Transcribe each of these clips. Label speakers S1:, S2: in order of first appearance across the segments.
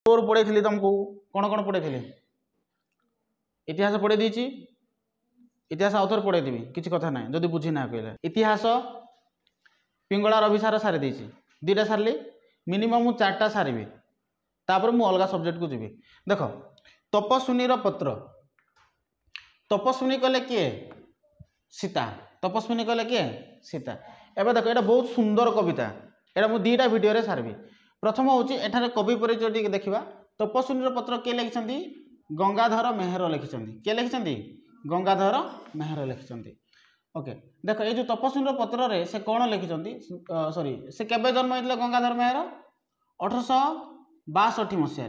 S1: Four पढ़े तुमको कौन कौन पढ़े इतिहास पढ़े दी इतिहास आउथर पढ़े देवी किसी कथा ना जदि बुझी ना कहले इतिहास पिंगला रविसार सारी देती दुईटा सारे मिनिमम मु 4टा सारी तापर मु अलग सब्जेक्ट को जी देख तपस्विनीर पत्र तपस्विनी कले किए सीता तपस्विनी कले किए सीता एवं देख ये बहुत सुंदर कविता यहाँ मुझे 2टा भिडियो सारबी प्रथम हूँ एठार कवि परिचय टी देखा तपस्विनीर पत्र किए लिखिं गंगाधर मेहर लिखिं किए लिखिं गंगाधर मेहर लिखिं ओके देख ये जो तपस्विनीर पत्र रे से कौन लिखिं सॉरी से केबे जन्म होते गंगाधर मेहर 1862 मसीह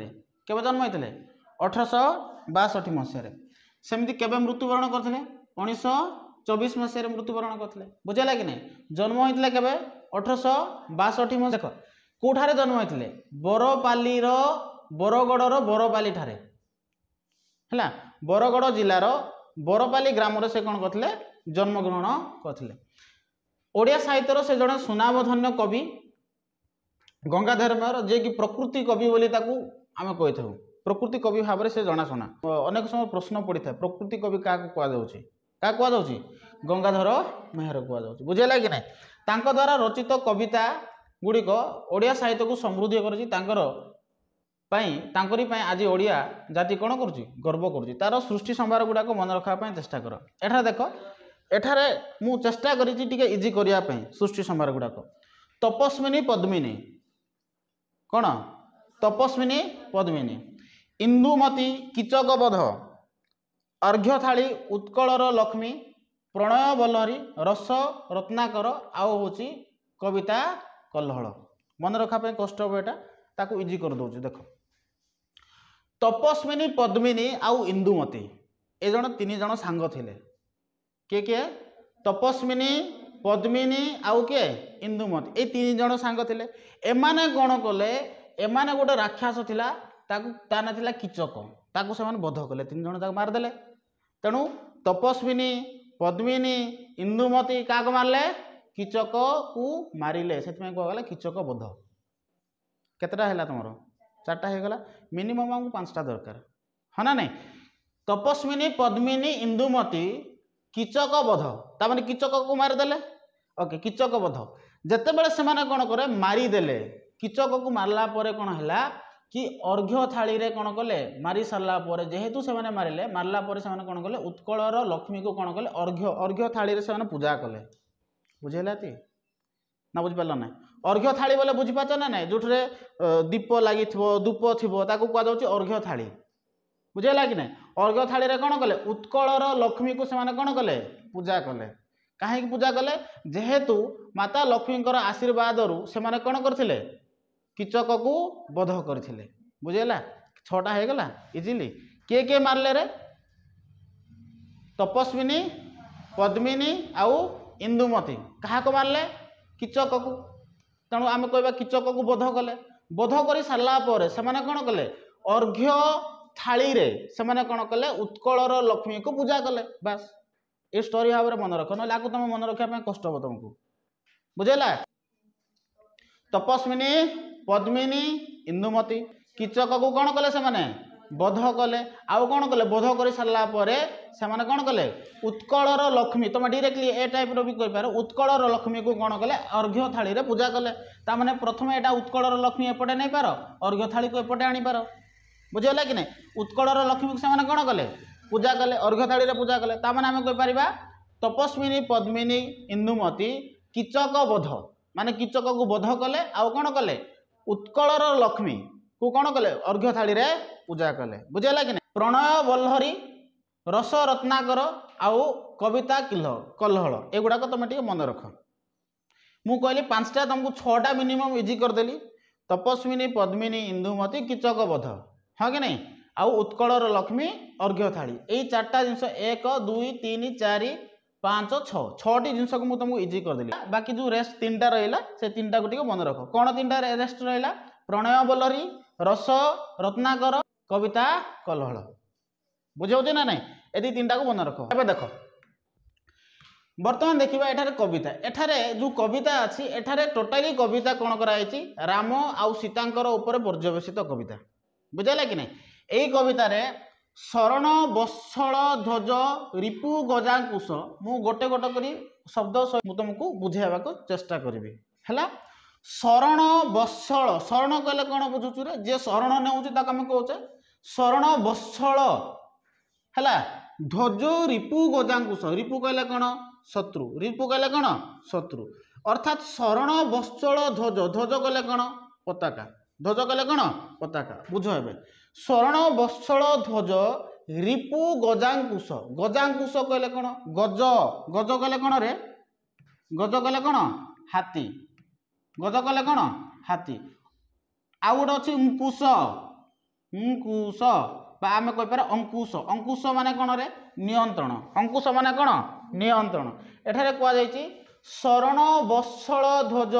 S1: केबे जन्म होते 1862 मसीह सेमती केबे मृत्युवरण करते 1924 मसीह मृत्युवरण करते बुझेगा कि नहीं जन्म होते केबे 1862 मसीह देख कौठारे जन्म होते बरपालीर बरगड़र बरपाली ठारे है बरगड़ जिलार बरपाली ग्राम से कौन करते जन्मग्रहण करते ओडिया साहित्यर से जड़े सुनामधन्य कवि गंगाधर मेहर जे कि प्रकृति कवि बोली आम कही था प्रकृति कवि भाव में से जनाशुना अनेक समय प्रश्न पड़ी था प्रकृति कवि क्या कहुच्छी गंगाधर मेहर कहुच्छी बुझेगा कि नहीं तांको द्वारा रचित कविता गुड़िक ओडिया साहित्य को समृद्धि करकरी आज ओडिया जाति कौन करुच्ची गर्व करुच्ची तार सृष्टि संभार गुड़ाक मन रखापी चेष्टा कर एठार देख एठार मु चेष्टा करी इजी करने सृष्टि संभार गुड़ाक तपस्विनी पद्मिनी कौन तपस्विनी पद्मिनी इंदुमती कीचक बध अर्घ्य थाली उत्कलर लक्ष्मी प्रणय बल्लरी रस रत्नाकर आउ हूँ कविता कल्हल मन रखापी कष्ट हे यहाँ इजी कर दूँ देख तपस्विनी पद्मिनी आउ इंदुमती ए जन 3 जन सांग थिले किए किए तपस्विनी पद्मिनी आउ किए इंदुमती ये 3 जन सांग थिले एमाने कौन कले एमाने गोटे राक्षस थिला ता ना थिला कीचक ताकू से बध कले 3 जन ताकू मारदेले तेणु तपस्विनी पद्मिनी इंदुमती क्या मारले कीचक को मारिले से कहला कीचक बध केतटा है तुम 4टा होगला मिनिमम आमको 5टा दरकार हाँ ना नहीं तपस्विनी पद्मिनी इंदुमती कीचक बध ताने कीचक को मारिदेले ओके कीचक बध जिते बड़े से कौन करे मारिदेले कीचक को मारला कौन है कि अर्घ्य थाली रे कौन कले मारी सारा जेहेतु से मारिले मारला कौन कले उत्कलर लक्ष्मी को कौन कले अर्घ्य थाली रे से पूजा कले बुझेगा ना बुझिपार ना अर्घ्य थाली बोले बुझीपार ना ना जो दीप लगी धूप थी कहुच्छे अर्घ्य थाली बुझेगा कि नहीं अर्घ्य थाली रे कौन कले उत्कलर लक्ष्मी को से कौन कले पूजा कले कहीं पूजा कले जेहेतु माता लक्ष्मी आशीर्वाद रु से कौन करथिले कीचक को बध करथिले बुझेगा 6टा होगला इजिली किए किए मारले रे तपस्विनी पद्मिनी आउ इंदुमती क्या को मारले कीचक को तेणु आम कह कीचक को बध कले बध कर सारापर से कौन कले अर्घ्य थाली रे से कौन कले उत्कलर लक्ष्मी को पूजा कले बास ये स्टोरी भाव में मन रख ना तुम मन रखापी कष्ट हे तुमको बुझेगा तपस्विनी पद्मिनी इंदुमती कीचक को कौन कले से बध कले आउ कौन कले बध कर सारापर से कौन कले उत्कलर लक्ष्मी तुम डायरेक्टली ए टाइप भी कहींपार उत्कलर लक्ष्मी को कौन कले अर्घ्य थाली रे पूजा कले ताने प्रथम यहाँ उत्कलर लक्ष्मी एपटे नहीं पार अर्घ्य थाली को एपटे आनीपार बुझेगा कि नहीं उत्कलर लक्ष्मी को से कौन कले पूजा कले अर्घ्य थाली रे पूजा कले ताने आम कहींपर तपस्विनी पद्मिनी इंदुमती कीचक बध माने कीचक को बध कले आउ कौन कले उत्कलर लक्ष्मी को कौन कले अर्घ्य थाली रे पूजा कले बुझेगा कि नहीं प्रणय बल्लरी रस रत्नाकर आउ कविता कल्हल एगुड़ाक तुम टे मन रख मु कहली 5टा तुमको 6टा मिनिमम इजी करदेली तपस्विनी पद्मिनी इंदुमती कीचक बध हाँ कि नहीं आउ उत्कलर लक्ष्मी अर्घ्य थाली यही 4टा जिनस 1 2 3 4 5 6 6टी जिनस को तुमको इजी करदेली बाकी जो रेस्ट 3टा रहा से 3टा को मन रख कौन 3टा रेस्ट रहा प्रणय बल्लरी रस रत्नाकर कविता कल्हल बुझे ना नहीं ये 3टा को मन रख ए देख बर्तमान देखा एठारे कविता एठारे जो कविता अच्छी एठारे टोटाली कविता कौन कराई राम आउ सीतांकर ऊपर पर्यवेसित कविता बुझेगा कि नहीं यही कवितार शरण वत्सल ध्वज रिपु गजाकुश मु गोटे गोटे करी शब्द तुमको बुझेवा को चेष्टा करी है शरण वत्सल शरण कहले कौन बुझुचु रे जे शरण नेउची ताको हम कहूचे शरण वत्सल है ध्वज रिपु गजाकुश रिपु कहले कौन शत्रु रिपु कहले कौन शत्रु अर्थात शरण वत्सल ध्वज ध्वज कहले कौन पताका ध्वज कहले कौन पताका बुझ हे शरण वत्सल ध्वज रिपु गजाकुश गजाकुश कहले कौन गज गज कहले कौन रे गज कहले कौन हाथी गज कहले कौन हाथी आउ गोटे अच्छी अंकुश अंकुश आम कहीपर अंकुश अंकुश माने कौन रे नियंत्रण अंकुश माने कौन नियंत्रण एठारे कहुई शरण वत्सल ध्वज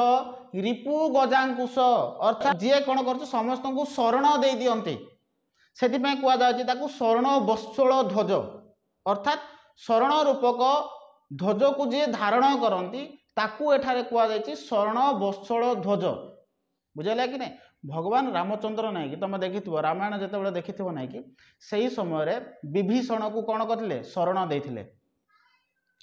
S1: रिपु गजाकुश अर्थात जी कौन कर समस्त को शरण दे दियंती से कहुई शरण वत्सल ध्वज अर्थात शरण रूपक ध्वज को जी धारण करती ताकू एठारे कहुई शरण वत्सल ध्वज बुझेगा कि नहीं भगवान रामचंद्र नहीं कि तुम देखि रामायण जिते देखि ना कि सही समय विभीषण को कौन करते शरण देते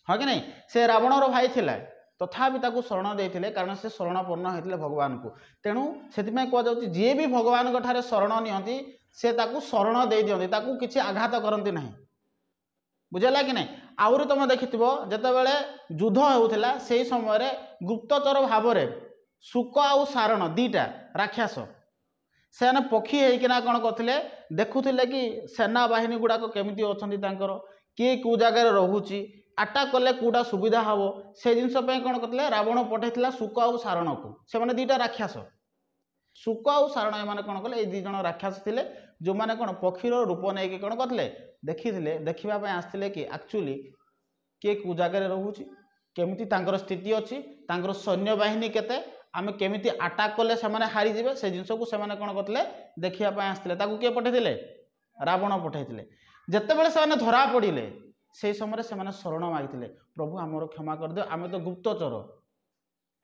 S1: हाँ कि नहीं से रावणर भाई थिला तथापि ताकू शरण देते कारण से शरणपूर्ण होते भगवान को तेणु से कहुई जी भी भगवान ठारे शरण नियंती से ताकू शरण दे दियंती ताकू किसी आघात करती ना बुझेगा कि नहीं आउरी तुम देखिथिबो जेतेबेले युद्ध होउथिला सेही समय गुप्तचर भाव में शुक आउ सारण दीटा राक्षस से पक्षी होना कौन करते देखुले कि सेना बाहिनी गुड़ाक केमिति अछंती तांकर किए कौ जगार रोचे अटाक कले कौटा सुविधा हम से जिनप कौन करते रावण पठेला शुक आउ सारण को से दीटा राक्षस शुक आउ सारण एम कौन कले दी जन राक्षस थे जो मैंने कौन पक्षीर रूप नहीं कौन करते देखी देखापी आसते कि एक्चुअली किए कौ जगार रोचे केमिति तांकर स्थिति अच्छी तांकर सैन्य बाहिनी केते आमे केमिति अटाक कले से हारी जाए से जिनस को से कौन करते देखापी आसते किए पठे रावण पठे जितेबले से धरा पड़े से समय से शरण मागिले प्रभु आमर क्षमा कर दियो आमे तो गुप्तचर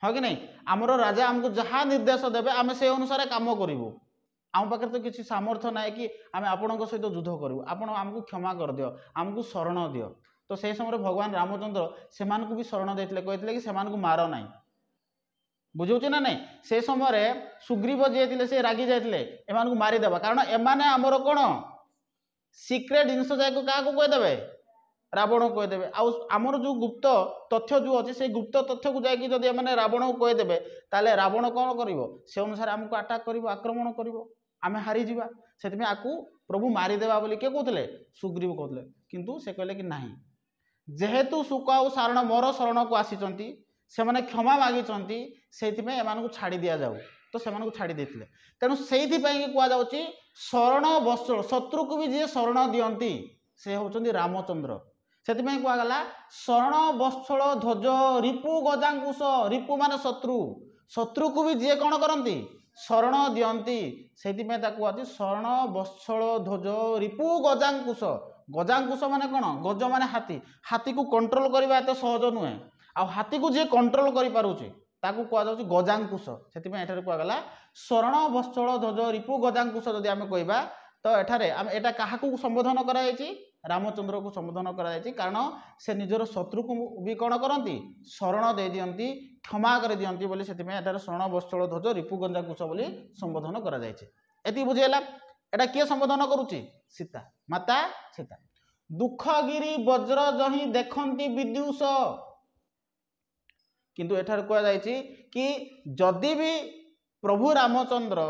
S1: हाँ कि नहीं आमर राजा आमको जहाँ निर्देश देवे आम से अनुसार कम करूँ आम पाखे तो किसी सामर्थ्य ना कि आम आपण सहित युद्ध करूँ आपण आमको क्षमा कर दियो आमको शरण दियो तो से समय भगवान रामचंद्र से भी शरण देते कहते कि से मार ना बुझे ना नहीं से समय सुग्रीव जी थे से रागी जाते एम मारिदेवा कारण एमाने आमर कौन सिक्रेट जिनस जाए क्या कहीदेवे रावण को कहीदेवे आमर जो गुप्त तथ्य जो अच्छे से गुप्त तथ्य को जाकि जब मैंने रावण को कहीदेवे ताले रावण कौन कर से अनुसार आमको अटाक कर आक्रमण कर आम हारीजा से प्रभु मारिदेवा बोली किए कहते सुग्रीव कहते किंतु से कहले कि नहीं जेहेतु शुक आउ सारण मोर शरण को आसी से क्षमा मागिंट से एम छाड़ी दि जाऊ तो से छाड़ी देते तेणु से कहुच्छी शरण वत्सल शत्रु को भी जी शरण दियंती से होचंदी रामचंद्र से कहगला शरण वत्सल ध्वज रिपु गजाकुश रिपु मान शत्रु शत्रु को भी जी कौन करती शरण दियंती से कहती शरण वत्सल ध्वज रिपु गजाकुश गजाकुश माने कौन गज माने हाथी हाथी को कंट्रोल करवा एत सहज नुहे आ हाथी को जी कंट्रोल करुचे ताकू कहुच्छी गजाकुश से कहगला शरण वत्सल ध्वज रिपु गजाकुश जदि आम कहवा तो एठारे एटा क्या संबोधन कराई रामचंद्र को संबोधन कराई कारण से निजर शत्रु को भी कौन करती शरण दे दियंती क्षमा कर दियंती बोली से शरण वत्सल ध्वज रिपु गजाकुश बोली संबोधन कराई बुझेगा एटा किए संबोधन करुच्ची सीता माता सीता दुखगिरी वज्र जही देखती विद्युष किंतु एठार कहुई कि जदि भी प्रभु रामचंद्र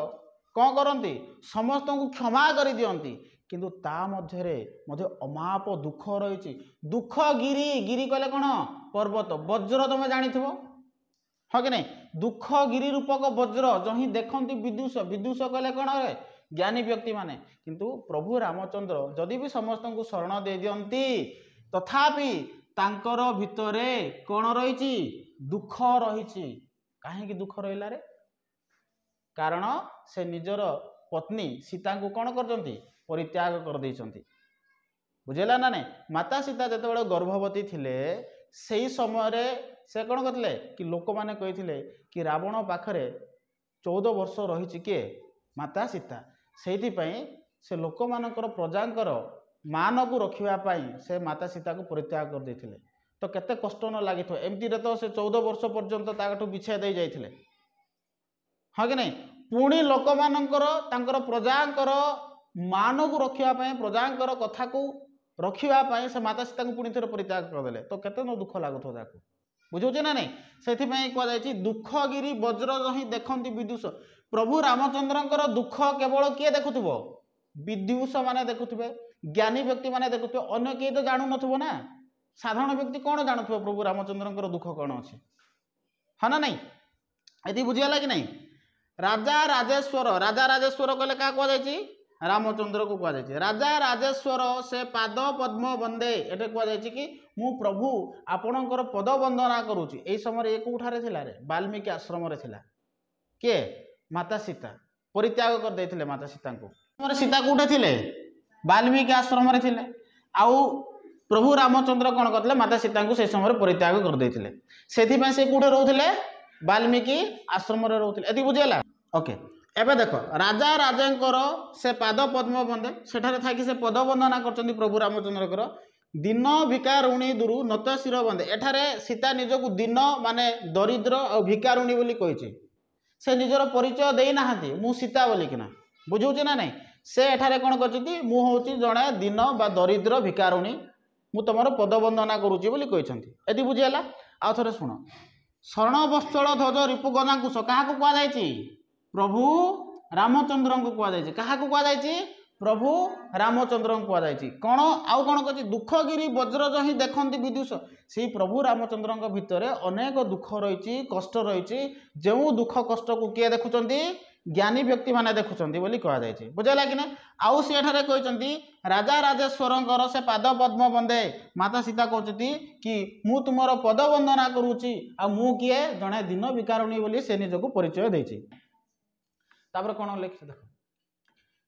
S1: कौन करती समस्त को क्षमा कर दियंती किंतु ता मध्य अमाप दुख रही दुख गिरी गिरी कहले कौन पर्वत वज्र तुम जानी हाँ कि नहीं दुख गिरी रूपक वज्र जही देखती विदुष विदुष कहले कौन ज्ञानी व्यक्ति माने किंतु प्रभु रामचंद्र जदि भी समस्त को शरण दे दियंती तथापि तांकर भितरे कौन रही दुख रही कहीं दुख रहा रे कारण से निजर पत्नी सीता को कौन कर परित्याग कर देइचंती बुझेला ना नहीं माता सीता जिते गर्भवती थिले सही समय से कौन करते कि लोक मैंने कही कि रावण पाखरे 14 वर्ष रही किए माता सीता ସେଇଥିପାଇଁ ସେ ଲୋକମାନଙ୍କର ପ୍ରଜାଙ୍କର ମାନକୁ ରଖିବା ପାଇଁ ସେ ମାତା ସୀତାକୁ ପରିତ୍ୟାଗ କରିଦେଇଥିଲେ। ତ କେତେ କଷ୍ଟ ନ ଲାଗିଥିବ। ଏମିତିରେ ତ ସେ 14 ବର୍ଷ ପର୍ଯ୍ୟନ୍ତ ତାଠୁ ବିଚ୍ଛେଦ ଦେଇ ଯାଇଥିଲେ, ହଁ କି ନାହିଁ? ପୁଣି ଲୋକମାନଙ୍କର ତାଙ୍କର ପ୍ରଜାଙ୍କର ମାନକୁ ରଖିବା ପାଇଁ, ପ୍ରଜାଙ୍କର କଥାକୁ ରଖିବା ପାଇଁ ସେ ମାତା ସୀତାଙ୍କୁ ପୁଣି ଥରେ ପରିତ୍ୟାଗ କରିଦେଲେ। ତ କେତେ ନ ଦୁଃଖ ଲାଗୁଥିବ ତାକୁ, ବୁଝୁଛି ନା ନାହିଁ? ସେଥିପାଇଁ କୁହାଯାଇଛି ଦୁଃଖଗିରି ବଜ୍ର ହିଁ ଦେଖନ୍ତି ବିଦୁଷ। ପ୍ରଭୁ ରାମଚନ୍ଦ୍ରଙ୍କର ଦୁଃଖ କେବଳ କିଏ ଦେଖୁଥିବ? ବିଦୁଷ ମାନେ ଦେଖୁଥିବେ, ଜ୍ଞାନୀ ବ୍ୟକ୍ତି ମାନେ ଦେଖୁଥିବେ, ଅନ୍ୟ କେହି ତ ଜାଣୁନଥିବ ନା। ସାଧାରଣ ବ୍ୟକ୍ତି କ'ଣ ଜାଣୁଥିବ ପ୍ରଭୁ ରାମଚନ୍ଦ୍ରଙ୍କର ଦୁଃଖ କ'ଣ ଅଛି, ହଁ ନା ନାହିଁ? ଏଠି ବୁଝିଗଲା କି ନାହିଁ? ରାଜା ରାଜେଶ୍ୱର, ରାଜା ରାଜେଶ୍ୱର କହିଲେ କାହା କୁହାଯାଇଛି? ରାମଚନ୍ଦ୍ରକୁ କୁହାଯାଇଛି। ରାଜା ରାଜେଶ୍ୱର ସେ ପାଦ ପଦ୍ମ ବନ୍ଦେ, ଏଠି କୁହାଯାଇଛି କି ମୁଁ ପ୍ରଭୁ ଆପଣଙ୍କର ପଦ ବନ୍ଦନା କରୁଛି। ଏଇ ସମୟରେ ଏ କୋଉଠାରେ ଥିଲା ରେ? ବାଲ୍ମୀକି ଆଶ୍ରମରେ ଥିଲା। କିଏ? ମାତା ସୀତା ପରିତ୍ୟାଗ କରିଦେଇଥିଲେ ମାତା ସୀତାଙ୍କୁ। ସୀତା କୋଉଠି ଥିଲେ? ବାଲ୍ମୀକି ଆଶ୍ରମରେ ଥିଲେ। ଆଉ ପ୍ରଭୁ ରାମଚନ୍ଦ୍ର କ'ଣ କରିଥିଲେ? ମାତା ସୀତାଙ୍କୁ ସେ ସମୟରେ ପରିତ୍ୟାଗ କରିଦେଇଥିଲେ। ସେଥିପାଇଁ ସେ କୋଉଠି ରହୁଥିଲେ? ବାଲ୍ମୀକି ଆଶ୍ରମରେ ରହୁଥିଲେ। ଏତିକି ବୁଝିଗଲା? ଓକେ, ଏବେ ଦେଖ, ରାଜା ରାଜାଙ୍କର ସେ ପାଦ ପଦ୍ମ ବନ୍ଦେ, ସେଠାରେ ଥାଇକି ସେ ପଦ ବନ୍ଦନା କରୁଛନ୍ତି ପ୍ରଭୁ ରାମଚନ୍ଦ୍ରଙ୍କର। ଦିନ ଭିକାରୁଣୀ ଦୁରୁ ନତ ଶିର ବନ୍ଦେ, ଏଠାରେ ସୀତା ନିଜକୁ ଦିନ ମାନେ ଦରିଦ୍ର ଆଉ ଭିକାରୁଣୀ ବୋଲି କହିଛି। ସେ ନିଜର ପରିଚୟ ଦେଇନାହାନ୍ତି ମୁଁ ସୀତା ବୋଲିକିନା, ବୁଝଉଛି ନା ନାହିଁ? ସେ ଏଠାରେ କ'ଣ କରିଛନ୍ତି? ମୁଁ ହେଉଛି ଜଣେ ଦିନ ବା ଦରିଦ୍ର ଭିକାରୁଣୀ, ମୁଁ ତୁମର ପଦ ବନ୍ଦନା କରୁଛି ବୋଲି କହିଛନ୍ତି। ଏଠି ବୁଝିଗଲା? ଆଉ ଥରେ ଶୁଣ। ଶରଣ ବତ୍ସଳ ଧ୍ୱଜ ରିପୁ ଗଦାଙ୍କୁଶ, କାହାକୁ କୁହାଯାଇଛି? ପ୍ରଭୁ ରାମଚନ୍ଦ୍ରଙ୍କୁ କୁହାଯାଇଛି। କାହାକୁ କୁହାଯାଇଛି? ପ୍ରଭୁ ରାମଚନ୍ଦ୍ରଙ୍କୁ କୁହାଯାଇଛି। କ'ଣ ଆଉ କ'ଣ କହିଛି? ଦୁଃଖଗିରି ବଜ୍ରଜ ହିଁ ଦେଖନ୍ତି ବିଦୁଷ, ସେଇ ପ୍ରଭୁ ରାମଚନ୍ଦ୍ରଙ୍କ ଭିତରେ ଅନେକ ଦୁଃଖ ରହିଛି, କଷ୍ଟ ରହିଛି। ଯେଉଁ ଦୁଃଖ କଷ୍ଟକୁ କିଏ ଦେଖୁଛନ୍ତି? ଜ୍ଞାନୀ ବ୍ୟକ୍ତିମାନେ ଦେଖୁଛନ୍ତି ବୋଲି କୁହାଯାଇଛି। ବୁଝିଲା କି ନା? ଆଉ ସେ ଏଠାରେ କହିଛନ୍ତି ରାଜା ରାଜେଶ୍ୱରଙ୍କର ସେ ପାଦ ପଦ୍ମ ବନ୍ଦେ, ମାତା ସୀତା କହୁଛନ୍ତି କି ମୁଁ ତୁମର ପଦ ବନ୍ଦନା କରୁଛି। ଆଉ ମୁଁ କିଏ? ଜଣେ ଦିନ ଭିକାରୁଣୀ ବୋଲି ସେ ନିଜକୁ ପରିଚୟ ଦେଇଛି। ତାପରେ କ'ଣ ଲେଖିଛି ଦେଖ।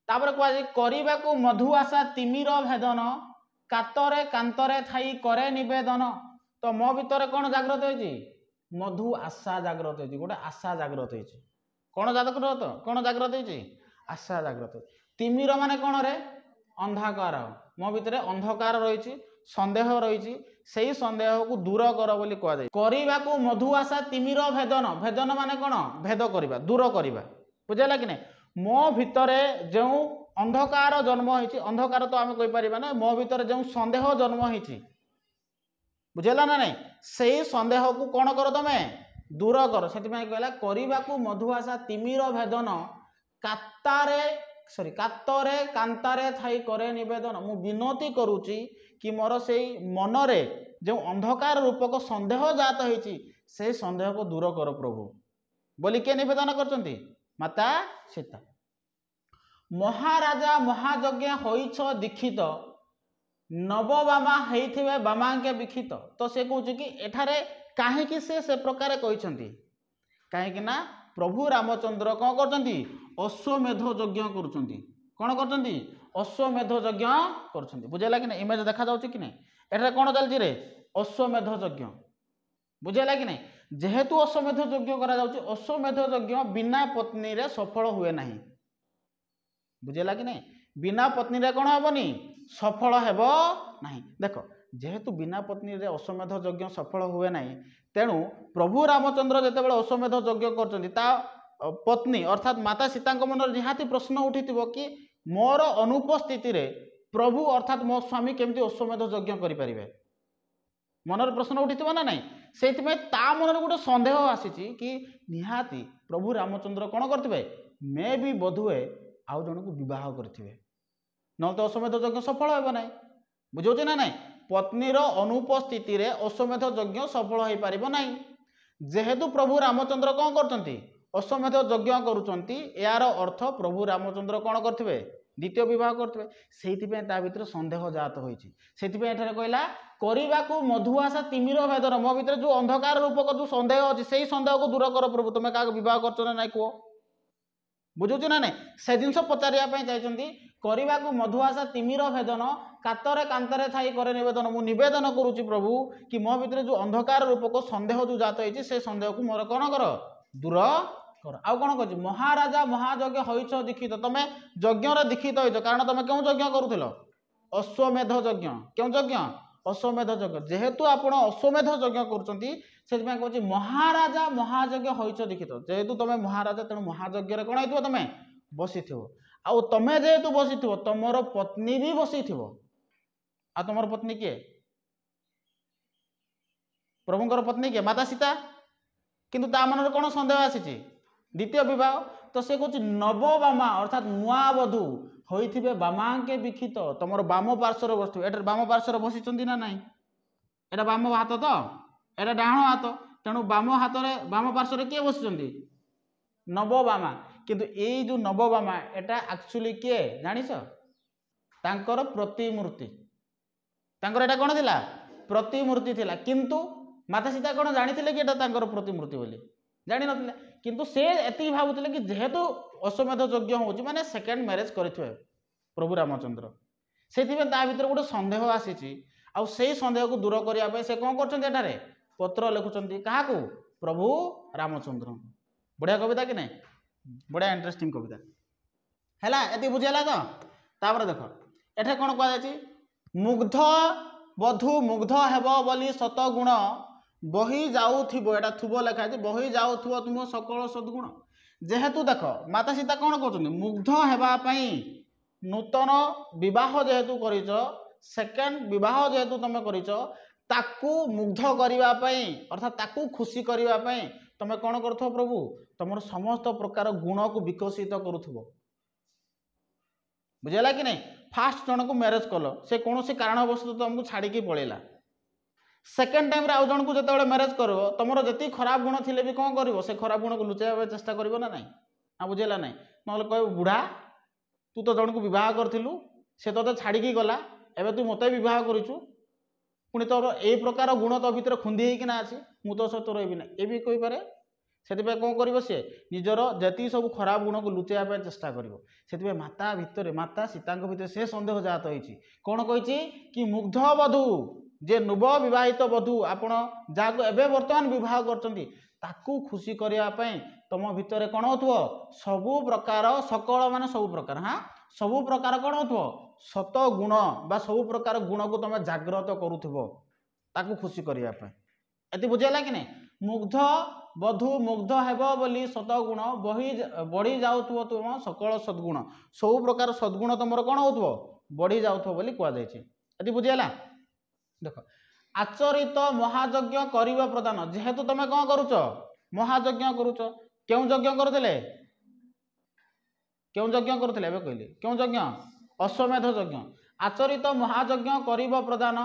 S1: ତାପରେ କୁହାଯାଇଛି କରିବାକୁ ମଧୁ ଆଶା ତିମିର ଭେଦନ, କାତରେ କାନ୍ତରେ ଥାଇ କରେ ନିବେଦନ। ତ ମୋ ଭିତରେ କ'ଣ ଜାଗ୍ରତ ହେଇଛି? ମଧୁ ଆଶା ଜାଗ୍ରତ ହେଇଛି। ଗୋଟେ ଆଶା ଜାଗ୍ରତ ହେଇଛି। କ'ଣ ଜାଗ୍ରତ? କ'ଣ ଜାଗ୍ରତ ହେଇଛି? ଆଶା ଜାଗ୍ରତ। ତିମିର ମାନେ କ'ଣ ରେ? ଅନ୍ଧକାର। ମୋ ଭିତରେ ଅନ୍ଧକାର ରହିଛି, ସନ୍ଦେହ ରହିଛି। ସେଇ ସନ୍ଦେହକୁ ଦୂର କର ବୋଲି କୁହାଯାଇଛି। କରିବାକୁ ମଧୁ ଆଶା ତିମିର ଭେଦନ, ଭେଦନ ମାନେ କ'ଣ? ଭେଦ କରିବା, ଦୂର କରିବା। ବୁଝିଲା କି ନାହିଁ? ମୋ ଭିତରେ ଯେଉଁ ଅନ୍ଧକାର ଜନ୍ମ ହେଇଛି, ଅନ୍ଧକାର ତ ଆମେ କହିପାରିବା ନା, ମୋ ଭିତରେ ଯେଉଁ ସନ୍ଦେହ ଜନ୍ମ ହେଇଛି, ବୁଝିଲା ନା ନାହିଁ? ସେଇ ସନ୍ଦେହକୁ କ'ଣ କର? ତମେ ଦୂର କର। ସେଥିପାଇଁ କହିଲା କରିବାକୁ ମଧୁ ଆଶା ତିମିର ଭେଦନ, କାତରେ କାନ୍ତାରେ ଥାଇ କରେ ନିବେଦନ। ମୁଁ ବିନତି କରୁଛି କି ମୋର ସେଇ ମନରେ ଯେଉଁ ଅନ୍ଧକାର ରୂପକ ସନ୍ଦେହ ଜାତ ହେଇଛି, ସେଇ ସନ୍ଦେହକୁ ଦୂର କର ପ୍ରଭୁ ବୋଲି କିଏ ନିବେଦନ କରୁଛନ୍ତି? ମାତା ସୀତା। ମହାରାଜା ମହାଯଜ୍ଞ ହୋଇଛ ଦୀକ୍ଷିତ, ନବବାମା ହେଇଥିବେ ବାମାଙ୍କେ ବିକ୍ଷିତ। ତ ସେ କହୁଛି କି ଏଠାରେ କାହିଁକି ସେ ପ୍ରକାରେ କହିଛନ୍ତି? କାହିଁକି ନା ପ୍ରଭୁ ରାମଚନ୍ଦ୍ର କ'ଣ କରୁଛନ୍ତି? ଅଶ୍ୱମେଧ ଯଜ୍ଞ କରୁଛନ୍ତି। କ'ଣ କରୁଛନ୍ତି? ଅଶ୍ୱମେଧ ଯଜ୍ଞ କରୁଛନ୍ତି। ବୁଝିଲା କି ନାହିଁ? ଇମେଜ ଦେଖାଯାଉଛି କି ନାହିଁ? ଏଠାରେ କ'ଣ ଚାଲିଛି ରେ? ଅଶ୍ୱମେଧ ଯଜ୍ଞ। ବୁଝିଲା କି ନାହିଁ? ଯେହେତୁ ଅଶ୍ୱମେଧ ଯଜ୍ଞ କରାଯାଉଛି, ଅଶ୍ୱମେଧ ଯଜ୍ଞ ବିନା ପତ୍ନୀରେ ସଫଳ ହୁଏ ନାହିଁ। ବୁଝିଲା କି ନାହିଁ? ବିନା ପତ୍ନୀରେ କ'ଣ ହେବନି? ସଫଳ ହେବ ନାହିଁ। ଦେଖ, ଯେହେତୁ ବିନା ପତ୍ନୀରେ ଅଶ୍ୱମେଧ ଯଜ୍ଞ ସଫଳ ହୁଏ ନାହିଁ, ତେଣୁ ପ୍ରଭୁ ରାମଚନ୍ଦ୍ର ଯେତେବେଳେ ଅଶ୍ୱମେଧ ଯଜ୍ଞ କରୁଛନ୍ତି, ତା ପତ୍ନୀ ଅର୍ଥାତ୍ ମାତା ସୀତାଙ୍କ ମନରେ ନିହାତି ପ୍ରଶ୍ନ ଉଠିଥିବ କି ମୋର ଅନୁପସ୍ଥିତିରେ ପ୍ରଭୁ ଅର୍ଥାତ୍ ମୋ ସ୍ୱାମୀ କେମିତି ଅଶ୍ୱମେଧ ଯଜ୍ଞ କରିପାରିବେ? ମନରେ ପ୍ରଶ୍ନ ଉଠିଥିବ ନା ନାହିଁ? ସେଇଥିପାଇଁ ତା ମନରେ ଗୋଟେ ସନ୍ଦେହ ଆସିଛି କି ନିହାତି ପ୍ରଭୁ ରାମଚନ୍ଦ୍ର କ'ଣ କରିଥିବେ? ମେ ବି ବୋଧହୁଏ ଆଉ ଜଣକୁ ବିବାହ କରିଥିବେ, ନହେଲେ ତ ଅଶ୍ୱମେଧ ଯଜ୍ଞ ସଫଳ ହେବ ନାହିଁ। ବୁଝାଉଛି ନା ନାହିଁ? ପତ୍ନୀର ଅନୁପସ୍ଥିତିରେ ଅଶ୍ୱମେଧ ଯଜ୍ଞ ସଫଳ ହୋଇପାରିବ ନାହିଁ। ଯେହେତୁ ପ୍ରଭୁ ରାମଚନ୍ଦ୍ର କ'ଣ କରୁଛନ୍ତି? ଅଶ୍ୱମେଧ ଯଜ୍ଞ କରୁଛନ୍ତି, ଏହାର ଅର୍ଥ ପ୍ରଭୁ ରାମଚନ୍ଦ୍ର କ'ଣ କରିଥିବେ? ଦ୍ୱିତୀୟ ବିବାହ କରିଥିବେ। ସେଇଥିପାଇଁ ତା ଭିତରେ ସନ୍ଦେହ ଜାତ ହୋଇଛି। ସେଥିପାଇଁ ଏଠାରେ କହିଲା କରିବାକୁ ମଧୁ ଆଶା ତିମିର ଭେଦନ, ମୋ ଭିତରେ ଯେଉଁ ଅନ୍ଧକାର ରୂପକ ଯେଉଁ ସନ୍ଦେହ ଅଛି, ସେଇ ସନ୍ଦେହକୁ ଦୂର କର ପ୍ରଭୁ। ତୁମେ କାହାକୁ ବିବାହ କରୁଛ ନା ନାହିଁ କୁହ? ବୁଝୁଛୁ ନା ନାହିଁ? ସେ ଜିନିଷ ପଚାରିବା ପାଇଁ ଚାହିଁଛନ୍ତି। କରିବାକୁ ମଧୁ ଆଶା ତିମିର ଭେଦନ, କାତରେ କାନ୍ତରେ ଥାଇ କରେ ନିବେଦନ। ମୁଁ ନିବେଦନ କରୁଛି ପ୍ରଭୁ କି ମୋ ଭିତରେ ଯେଉଁ ଅନ୍ଧକାର ରୂପକ ସନ୍ଦେହ ଯେଉଁ ଜାତ ହେଇଛି, ସେ ସନ୍ଦେହକୁ ମୋର କ'ଣ କର? ଦୂର कर आउ कौन कह महाराजा महायज्ञ होइछ दीक्षित तुम यज्ञ दीक्षित होइछ कारण तुम क्यों यज्ञ करुल अश्वमेध यज्ञ क्यों यज्ञ अश्वमेध यज्ञ जेहेतु आपण अश्वमेध यज्ञ कर कहूँ महाराजा महायज्ञ होइछ दीक्षित जेहेतु तुम महाराजा तेणु महायज्ञ कौन हो तुम बसी आउ तुम जेहेतु बसी तुमर पत्नी भी बसी आ तुमर पत्नी किए प्रभुंकर पत्नी किए माता सीता किंतु ता मन कौन सन्देह आसी द्वितीय विवाह तो से कह नवबामा अर्थात नुआ बधू होइथिबे बामांके विक्षित तुमर बाम पार्श्वर बसु एट बाम पार्श्वर बसी ना नाई एटा बाम हाथ तो एटा डाहण हाथ तेणु बाम हाथ बाम पार्श्वर किए बसी नवबामा किंतु ये जो नवबामा एटा एक्चुअली किए जानिछ तांकर प्रतिमूर्ति तांकर एटा कौन थिला प्रतिमूर्ति थिला किंतु माता सीता कौन जानी कि एटा तांकर प्रतिमूर्ति बोली जानी नथिले किंतु से एति भाबुथिले कि जेहेतु अश्वमेध यज्ञ होची माने सेकेंड मैरिज करिथिबे प्रभु रामचंद्र सेथिबे ता भीतर गोटे संदेह आसीची आ सेही संदेह को दूर करिया पे से कोन करछन्ती एटारे पत्र लिखुछन्ती काहाकू प्रभु रामचंद्र बढ़िया कविता कि नहीं बढ़िया इंटरेस्टिंग कविता हैला एति बुझेला तो तापर देखो एठे कोन कहै जायछि मुग्ध बधु मुग्ध हेब बोली सत गुण बही जाउथिबो एटा थुबो लेखा है बही जाउथिबो तुम सकल सद्गुण जेहेतु देख माता सीता कौन कहते मुग्ध हेबा पई नूतन विवाह जेहेतु करिच सेकेंड विवाह जेहेतु तुम करिच ताकू मुग्ध करिबा पई अर्थात ताकू खुशी करिबा पई तुम कौन करथो प्रभु तुम समस्त प्रकार गुण को विकसित करुथबो बुझेला कि नहीं फास्ट जन को मैरेज कल से कौन सी कारणवश तुमको छाड़ी पड़ेगा सेकेंड टाइम आउ जन को जो मैरेज कर तुम जी खराब गुण थी भी कौन कर से खराब गुण को लुचाइबा चेष्टा कर ना ना ना बुझेगा ना ना कह बुढ़ा तू तो जन को बह करूँ से तो छाड़ी गला एवं तू मत बह करूँ पुणी तोर यही प्रकार गुण तो भितर खुंदी होना अच्छी मुझे तो सहित रही ना ये भी कहीपे से कौन कर सी निजर जी सब खराब गुण को लुचाइबा चेष्टा कर माता भितर माता सीता भितर से सन्देह जात होती कौन कही कि मुग्ध बधू जे नव विवाहित बधू आपण जहाँ एवं बर्तमान बह कर खुशी करने तुम भितर कौन हो सबु प्रकार सकल मान सब प्रकार हाँ सबु प्रकार कौन हो सत गुण बा सबु प्रकार गुण को तुम जाग्रत करूथबो खुशी करने ये बुझेगा कि नहीं मुग्ध बधू मुग्ध हेब बोली सत गुण बढ़ी जाउथबो तुम सकल सद्गुण सब प्रकार सद्गुण तुम कौन हो बढ़ी जाउथबो बोली कहुई ये बुझेगा देख आचरित महायज्ञ करिब प्रदान जेहेतु तुम कौन करुच महायज्ञ करुच क्यों यज्ञ करुले क्यों यज्ञ करुले कहली क्यों यज्ञ अश्वमेध यज्ञ आचरित महायज्ञ करिब प्रदान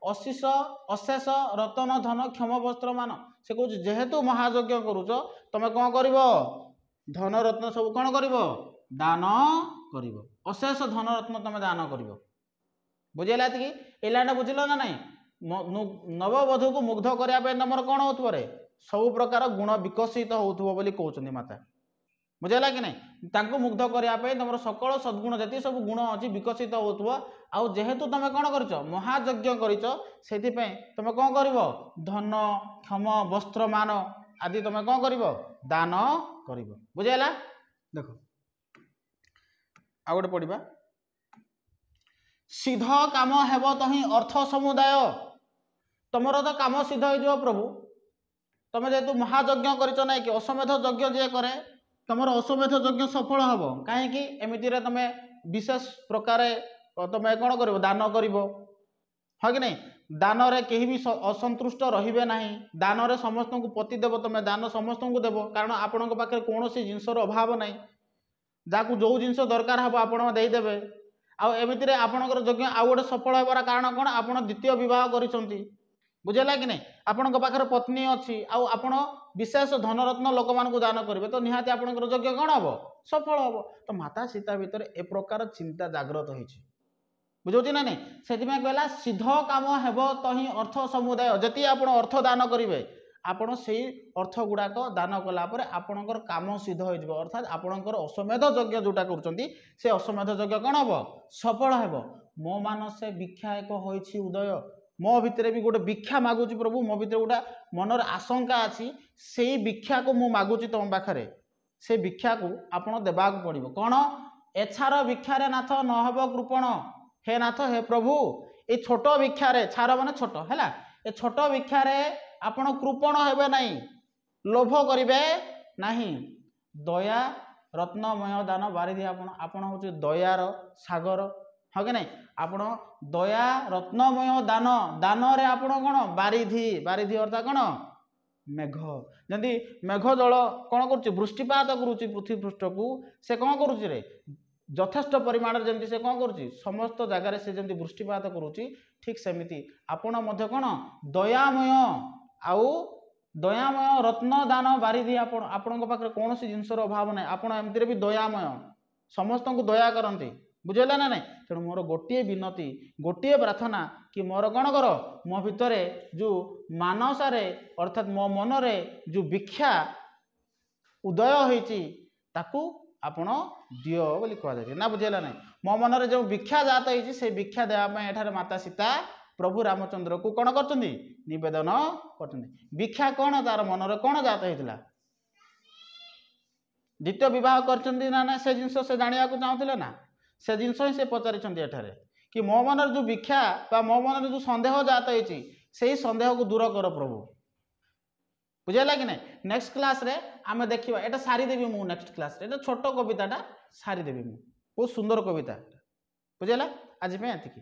S1: अशेष अशेष रतन धन क्षम वस्त्र मान से कह जेहेतु महायज्ञ करुच तुम कौन कर धन रत्न सब कौन कर दान कर अशेष धन रत्न तुम दान कर बुझेगा ये लाइन बुझल ना ना नववधू को मुग्ध करने तुम कौन हो सब प्रकार गुण विकसित हो कहते माता बुझेगा कि नहीं मुग्ध करने तुम सकल सद्गुण जी सब गुण अच्छी विकसित हो जेहेतु तुम कौन कर महायज्ञ कर तुम कौन कर धन क्षम वस्त्र मान आदि तुम कौन कर दान कर बुझेगा देख आ गए पढ़ा सिद्ध काम हेब तही अर्थ समुदाय तुमर तो काम सिद्ध हो प्रभु तुम जेहेतु महायज्ञ कर ना कि अश्वमेध यज्ञ जे करे तुम अश्वमेध यज्ञ सफल हम कहीं एमती तुम विशेष प्रकार तुम कौन कर दान कर हाँ कि नहीं दान कहीं भी असंतुष्ट रे ना दान समस्त को पति देव तुम दान समस्त को देव कारण आपण पाखे कौन जिनसर अभाव ना जहाँ जो जिन दरकार हम आपदेवे आमती आपणकर यज्ञ आउ गोटे सफल होबार कारण कौन आप द्वितीय बह कर बुझेगा कि नहीं आपण पाखे पत्नी अच्छी आपण विशेष धनरत्न लोक मान दान करेंगे तो निहाती आपणकर यज्ञ कौन हम सफल हम तो माता सीता भितर ए प्रकार चिंता जाग्रत होती बुझे ना नहीं से कहला सिद्ध काम हेब तही अर्थ समुदाय जति आप अर्थ दान करेंगे आपण से अर्थ गुड़ाक दान कलापर आपणकर काम सिद्ध हो अर्थात आपणकर अश्वमेध यज्ञ जोटा कर अश्वमेध यज्ञ कौन हम सफल हेब मो मानसे भिक्षा एक होइछि उदय मो भितर भी गोटे भिक्षा मागुची प्रभु मो भितर गोटे मनर आशंका अच्छी से भिक्षा को मु मागुची तुम पाखे से भिक्षा को आपण देबाक पड़िबो कौन एछार भिक्षारे नाथ नहब कृपण हे नाथ हे प्रभु ए छोट भिक्षारे छार माने छोट हैला ए छोट भिक्षारे आपण कृपण हेबे नहीं लोभ करिवे नहीं दया रत्नमय दान बारिधि आपण हूँ दयार सागर हाँ कि नहीं आपण दया रत्नमय दान दान रे आपण कौन बारिधि बारिधि अर्थात कौन मेघ जमी मेघ जल कौन कर वृष्टिपात करुच्ची पृथ्वी पृष्ठ को से कौन करुच्ची रे यथेष्ट परिमाण जमी से कौन करुच्ची समस्त जगार से जमी वृष्टिपात करुच्ची ठीक सेमिति आपण मध्य कौन दयामय आउ दयामय रत्न दान बारिधि आपण पाखे कौन सी जिनसर अभाव ना आप एमती भी दयामय समस्त को दया करते बुझेगा ना नहीं तेणु मोर गोटे विनती गोटे प्रार्थना कि मोर कौन कर मो भितर जो मानसारे अर्थात मो मनरे जो भिक्षा उदय होती आपण दियो बोली कहुए ना बुझेगा नहीं मो मनरे जो भिक्षा जात होती से भिक्षा देवाई एठार माता सीता प्रभु रामचंद्र को कौन कर निवेदन कर भिक्षा कौन तार मनरे कौन जात होता द्वितीय विवाह कर से जिनस से जाना चाहूले ना से जिनस ही से पचारिछन्ति एठारे कि मो मनर जो भिक्षा बा मो मनर जो संदेह जात होती से संदेह को दूर कर प्रभु बुझेगा कि नहीं नेक्स्ट क्लास रे आमे देखिबा एटा सारी देबी मु नेक्स्ट क्लास रे एटा छोट कविताटा सारी देबी मु बहुत सुंदर कविता बुझेला आज पे एतिकी।